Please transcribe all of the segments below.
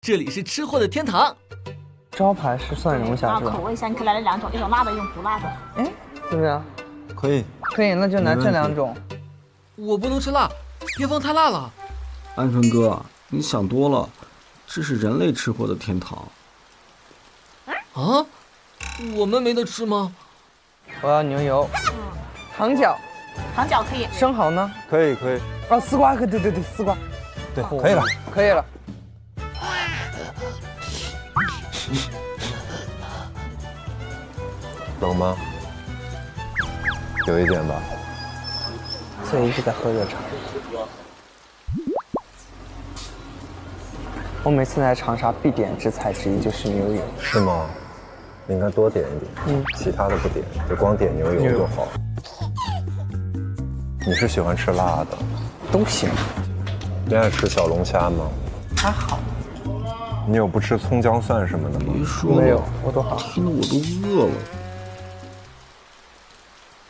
这里是吃货的天堂。招牌是蒜蓉虾是吧？口味上你可以来2种，一种辣的，一种不辣的。哎，是不是？可以，可以，那就拿这2种。我不能吃辣，别放太辣了。鹌鹑哥，你想多了，这是人类吃货的天堂。啊？我们没得吃吗？我要牛油，糖角，糖角可以。生蚝呢？可以可以。哦，丝瓜对，丝瓜，对，可以了，可以了。冷吗？有一点吧。所以一直在喝热茶。我每次来长沙必点之菜之一就是牛油。是吗？你应该多点一点，其他的不点，就光点牛油就好。你是喜欢吃辣的？都行。你爱吃小龙虾吗？还好。你有不吃葱姜蒜什么的吗？别说了，没有，我都好。听得我都饿了。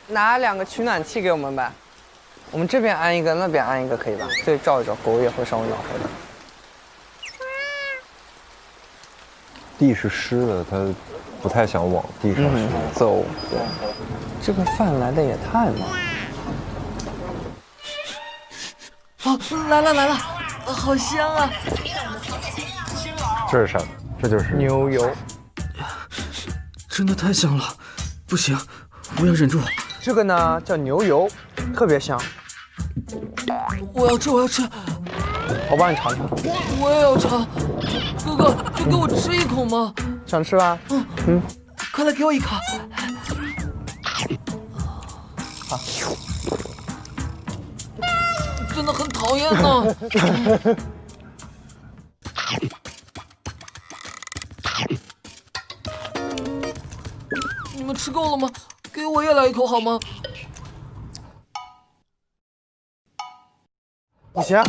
拿2个取暖器给我们呗，我们这边安一个，那边安一个，可以吧？对，照一照，狗也会稍微恼火的。地是湿的，它不太想往地上去。走。对，这个饭来的也太慢。啊，来了，好香啊！这是啥？这就是牛油。真的太香了，不行，我要忍住。这个呢叫牛油，特别香。我要吃，我帮你尝尝。我也要尝。哥哥，就给我吃一口嘛。想吃吧？快来给我一口。好。真的很讨厌呢。你们吃够了吗？给我也来一口好吗？不行。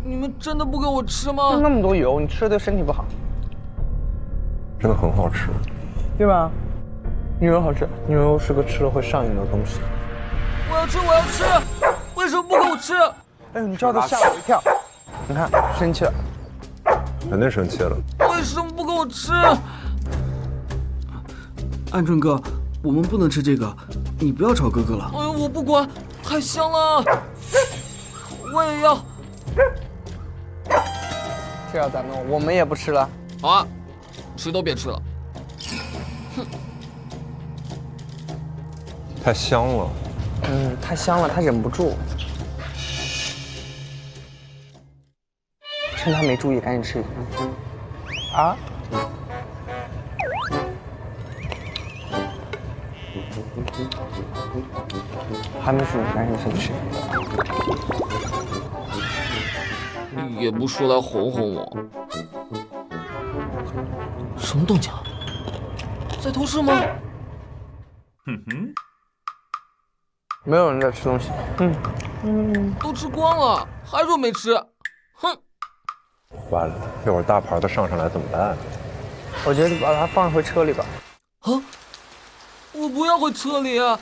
你们真的不给我吃吗？那么多油，你吃了对身体不好，真的很好吃，对吧？牛油好吃，牛油是个吃了会上瘾的东西。我要吃！为什么不给我吃？哎呦，你叫的吓我一跳！你看，生气了。肯定生气了。为什么不给我吃？鹌鹑哥，我们不能吃这个，你不要吵哥哥了。哎呦，我不管，太香了！我也要。这要咋弄？我们也不吃了。好啊，吃都别吃了。太香了。太香了，他忍不住。趁他没注意，赶紧吃一口。啊！还没吃，赶紧先吃。也不说来哄哄我。什么动静？在偷视吗？没有人在吃东西。都吃光了，还说没吃。哼！完了，一会儿大盘的上来怎么办？我觉得把它放回车里吧。啊！我不要回车里啊！